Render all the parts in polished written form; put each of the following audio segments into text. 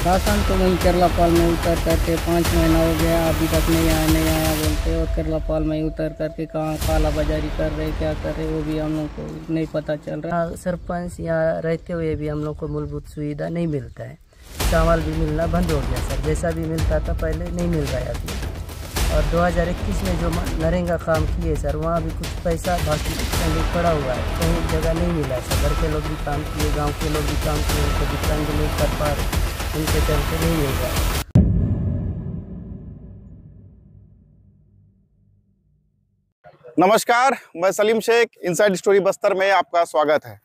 Ration तो वहीं केरलापाल में उतर करके 5 महीना हो गया, अभी तक नहीं आया बोलते। और केरलापाल में ही उतर करके कहाँ काला बाजारी कर रहे, क्या कर रहे, वो भी हम लोग को नहीं पता चल रहा। सरपंच यहाँ रहते हुए भी हम लोग को मूलभूत सुविधा नहीं मिलता है। चावल भी मिलना बंद हो गया सर, जैसा भी मिलता था पहले नहीं मिल रहा है अभी। और 2021 में जो नरेगा काम किए सर, वहाँ भी कुछ पैसा बाकी पड़ा हुआ है, कहीं जगह नहीं मिला है सर। घर के लोग भी काम किए, गांव के लोग भी काम किए, उनको विकलांग नहीं कर पा रहे, उनके चलते नहीं मिल रहा है। नमस्कार, मैं सलीम शेख, इनसाइड स्टोरी बस्तर में आपका स्वागत है।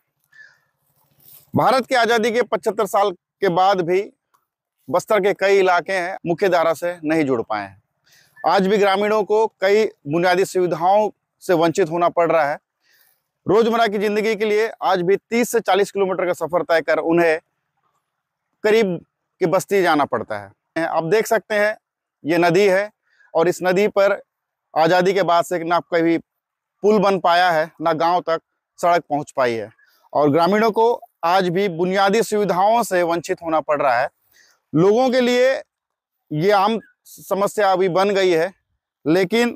भारत की आज़ादी के 75 साल के बाद भी बस्तर के कई इलाके हैं मुख्य धारा से नहीं जुड़ पाए हैं। आज भी ग्रामीणों को कई बुनियादी सुविधाओं से वंचित होना पड़ रहा है। रोजमर्रा की जिंदगी के लिए आज भी 30 से 40 किलोमीटर का सफर तय कर उन्हें करीब की बस्ती जाना पड़ता है। आप देख सकते हैं, ये नदी है और इस नदी पर आज़ादी के बाद से ना कभी पुल बन पाया है, ना गांव तक सड़क पहुंच पाई है और ग्रामीणों को आज भी बुनियादी सुविधाओं से वंचित होना पड़ रहा है। लोगों के लिए ये आम समस्या अभी बन गई है, लेकिन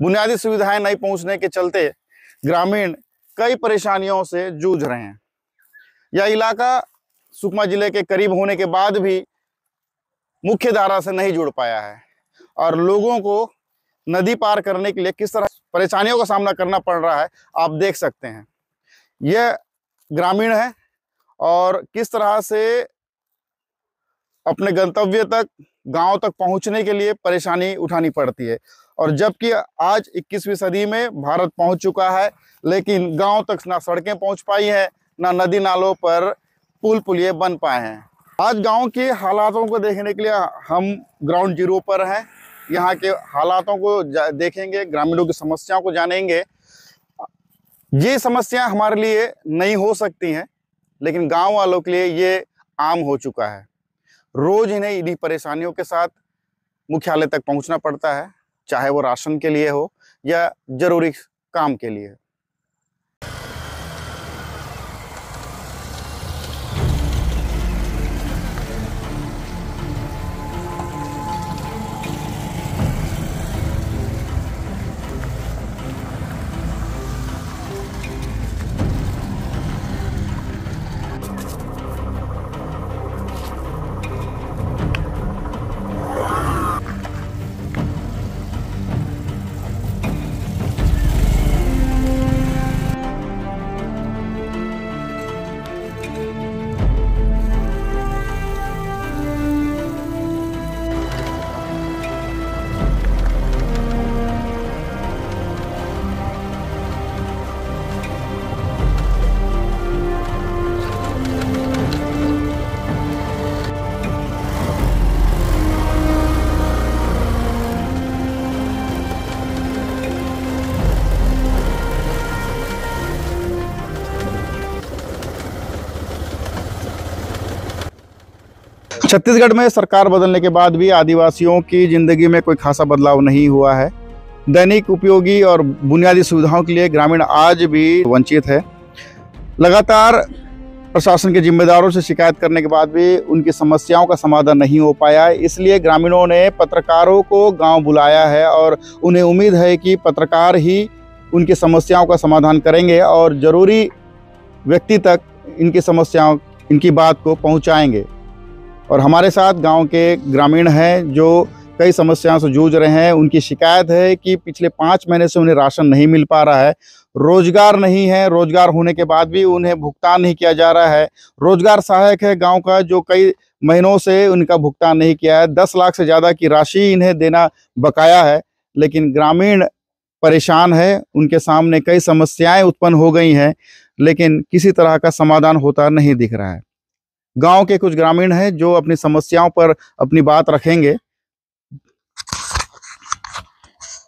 बुनियादी सुविधाएं नहीं पहुंचने के चलते ग्रामीण कई परेशानियों से जूझ रहे हैं। यह इलाका सुकमा जिले के करीब होने के बाद भी मुख्य धारा से नहीं जुड़ पाया है और लोगों को नदी पार करने के लिए किस तरह परेशानियों का सामना करना पड़ रहा है आप देख सकते हैं। यह ग्रामीण है और किस तरह से अपने गंतव्य तक, गांव तक पहुंचने के लिए परेशानी उठानी पड़ती है। और जबकि आज 21वीं सदी में भारत पहुंच चुका है, लेकिन गांव तक ना सड़कें पहुंच पाई हैं, ना नदी नालों पर पुल पुलिये बन पाए हैं। आज गांव के हालातों को देखने के लिए हम ग्राउंड जीरो पर हैं। यहाँ के हालातों को देखेंगे, ग्रामीणों की समस्याओं को जानेंगे। ये समस्या हमारे लिए नहीं हो सकती हैं, लेकिन गांव वालों के लिए ये आम हो चुका है। रोज इन्हें इन्हीं परेशानियों के साथ मुख्यालय तक पहुंचना पड़ता है, चाहे वो राशन के लिए हो या जरूरी काम के लिए। 'छत्तीसगढ़ में सरकार बदलने के बाद भी आदिवासियों की जिंदगी में कोई खासा बदलाव नहीं हुआ है। दैनिक उपयोगी और बुनियादी सुविधाओं के लिए ग्रामीण आज भी वंचित है। लगातार प्रशासन के जिम्मेदारों से शिकायत करने के बाद भी उनकी समस्याओं का समाधान नहीं हो पाया है। इसलिए ग्रामीणों ने पत्रकारों को गांव बुलाया है और उन्हें उम्मीद है कि पत्रकार ही उनकी समस्याओं का समाधान करेंगे और ज़रूरी व्यक्ति तक इनकी समस्याओं, इनकी बात को पहुंचाएंगे। और हमारे साथ गांव के ग्रामीण हैं जो कई समस्याओं से जूझ रहे हैं। उनकी शिकायत है कि पिछले 5 महीने से उन्हें राशन नहीं मिल पा रहा है, रोजगार नहीं है, रोजगार होने के बाद भी उन्हें भुगतान नहीं किया जा रहा है। रोजगार सहायक है गांव का, जो कई महीनों से उनका भुगतान नहीं किया है। 10 लाख से ज़्यादा की राशि इन्हें देना बकाया है, लेकिन ग्रामीण परेशान है। उनके सामने कई समस्याएं उत्पन्न हो गई हैं, लेकिन किसी तरह का समाधान होता नहीं दिख रहा है। गांव के कुछ ग्रामीण हैं जो अपनी समस्याओं पर अपनी बात रखेंगे।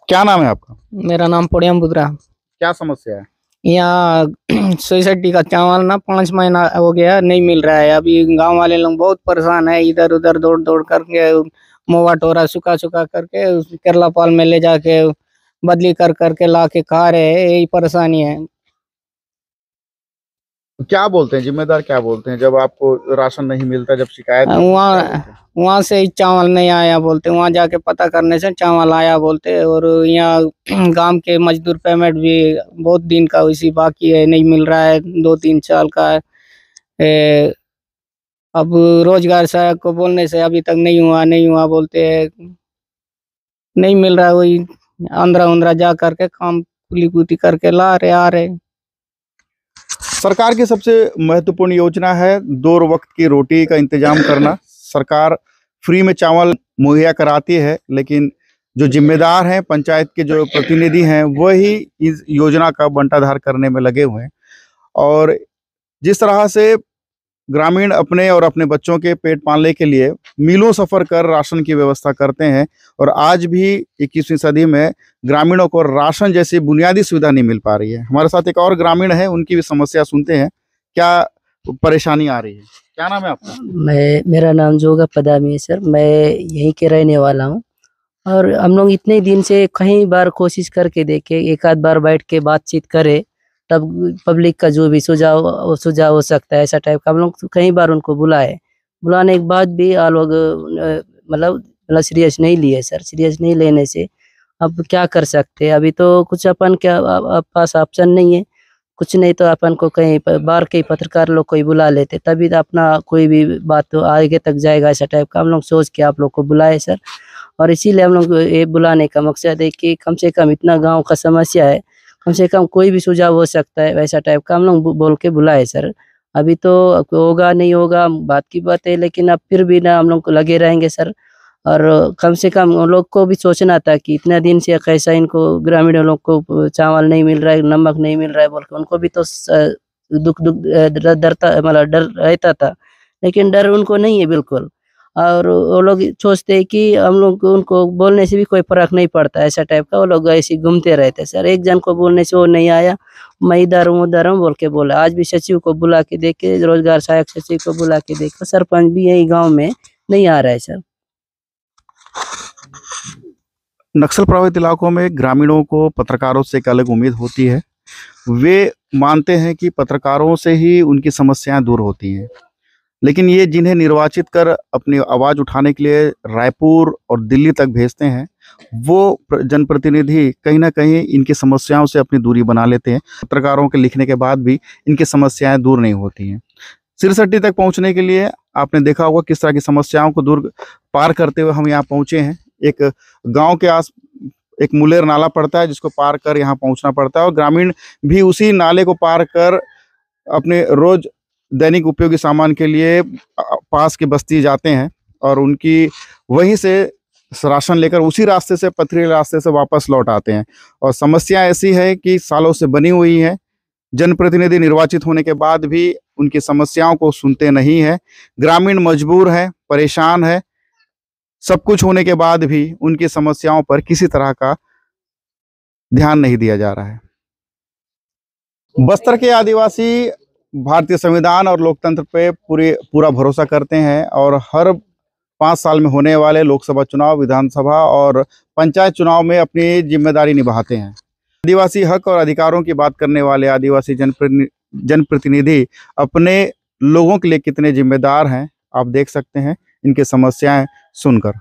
क्या नाम है आपका? मेरा नाम पोड़ियम बुद्रा। क्या समस्या है? यहाँ 66 का चावल ना 5 महीना हो गया, नहीं मिल रहा है। अभी गांव वाले लोग बहुत परेशान है, इधर उधर दौड़ दौड़ करके मोवा टोरा सुखा सुखा करके केरलापाल में ले जाके बदली कर करके ला के खा रहे हैं। यही परेशानी है। क्या बोलते हैं जिम्मेदार, क्या बोलते हैं जब आपको राशन नहीं मिलता, जब शिकायत होती है, क्या बोलते हैं? वहाँ से ही चावल नहीं आया बोलते, वहाँ जाके पता करने से चावल आया बोलते। और यहाँ गांव के मजदूर पेमेंट भी बहुत दिन का उसी बाकी है, नहीं मिल रहा है, 2-3 साल का है। अब रोजगार सहायक को बोलने से अभी तक नहीं हुआ बोलते हैं, नहीं मिल रहा है। वही आंध्रा उंद्रा जा करके काम कुली कुती करके ला रहे आ रहे। सरकार की सबसे महत्वपूर्ण योजना है 2 वक्त की रोटी का इंतजाम करना। सरकार फ्री में चावल मुहैया कराती है, लेकिन जो जिम्मेदार हैं, पंचायत के जो प्रतिनिधि हैं, वही इस योजना का बंटाधार करने में लगे हुए हैं। और जिस तरह से ग्रामीण अपने और अपने बच्चों के पेट पालने के लिए मीलों सफर कर राशन की व्यवस्था करते हैं, और आज भी 21वीं सदी में ग्रामीणों को राशन जैसी बुनियादी सुविधा नहीं मिल पा रही है। हमारे साथ एक और ग्रामीण है, उनकी भी समस्या सुनते हैं, क्या परेशानी आ रही है। क्या नाम है आपका? मेरा नाम जोगा पदामी है सर। मैं यहीं के रहने वाला हूँ, और हम लोग इतने दिन से कई बार कोशिश करके देखे, एक आध बार बैठ के बातचीत करे, तब पब्लिक का जो भी सुझाव हो सकता है ऐसा टाइप का हम लोग कई बार उनको बुलाने के बाद भी आ लोग मतलब सीरियस नहीं लिए सर। सीरियस नहीं लेने से अब क्या कर सकते हैं? अभी तो कुछ अपन क्या पास ऑप्शन नहीं है, कुछ नहीं तो अपन को कहीं बाहर के पत्रकार लोग कोई बुला लेते, तभी तो अपना कोई भी बात तो आगे तक जाएगा, ऐसा टाइप का हम लोग सोच के आप लोग को बुलाए सर। और इसीलिए हम लोग ये बुलाने का मकसद है कि कम से कम इतना गांव का समस्या है, कम से कम कोई भी सुझाव हो सकता है, वैसा टाइप का हम लोग बोल के बुलाए सर। अभी तो होगा नहीं होगा बात की बात है, लेकिन अब फिर भी ना हम लोग लगे रहेंगे सर। और कम से कम उन लोग को भी सोचना था कि इतना दिन से कैसा इनको ग्रामीण लोग को चावल नहीं मिल रहा है, नमक नहीं मिल रहा है बोल के उनको भी तो दुख डरता मतलब डर रहता था, लेकिन डर उनको नहीं है बिल्कुल। और वो लोग सोचते हैं कि हम लोग उनको बोलने से भी कोई फर्क नहीं पड़ता, ऐसा टाइप का वो लोग ऐसे घूमते रहते सर। एक जन को बोलने से वो नहीं आया, मैं इधर हूँ उधर हूँ बोल के बोला। आज भी सचिव को बुला के देखे, रोजगार सहायक सचिव को बुला के देखे, सरपंच भी यही गाँव में नहीं आ रहा है सर। नक्सल प्रभावित इलाकों में ग्रामीणों को पत्रकारों से एक अलग उम्मीद होती है। वे मानते हैं कि पत्रकारों से ही उनकी समस्याएं दूर होती हैं, लेकिन ये जिन्हें निर्वाचित कर अपनी आवाज़ उठाने के लिए रायपुर और दिल्ली तक भेजते हैं, वो जनप्रतिनिधि कहीं ना कहीं इनकी समस्याओं से अपनी दूरी बना लेते हैं। पत्रकारों के लिखने के बाद भी इनकी समस्याएं दूर नहीं होती हैं। सिरसट्टी तक पहुंचने के लिए आपने देखा होगा किस तरह की समस्याओं को दूर पार करते हुए हम यहाँ पहुंचे हैं। एक गांव के आस एक मुलेर नाला पड़ता है, जिसको पार कर यहाँ पहुंचना पड़ता है, और ग्रामीण भी उसी नाले को पार कर अपने रोज दैनिक उपयोगी सामान के लिए पास की बस्ती जाते हैं, और उनकी वहीं से राशन लेकर उसी रास्ते से, पथरीले रास्ते से वापस लौट आते हैं। और समस्या ऐसी है कि सालों से बनी हुई है, जनप्रतिनिधि निर्वाचित होने के बाद भी उनकी समस्याओं को सुनते नहीं है। ग्रामीण मजबूर है, परेशान है, सब कुछ होने के बाद भी उनकी समस्याओं पर किसी तरह का ध्यान नहीं दिया जा रहा है। बस्तर के आदिवासी भारतीय संविधान और लोकतंत्र पे पूरा भरोसा करते हैं, और हर 5 साल में होने वाले लोकसभा चुनाव, विधानसभा और पंचायत चुनाव में अपनी जिम्मेदारी निभाते हैं। आदिवासी हक और अधिकारों की बात करने वाले आदिवासी जनप्रतिनिधि अपने लोगों के लिए कितने जिम्मेदार हैं, आप देख सकते हैं इनकी समस्याएं सुनकर।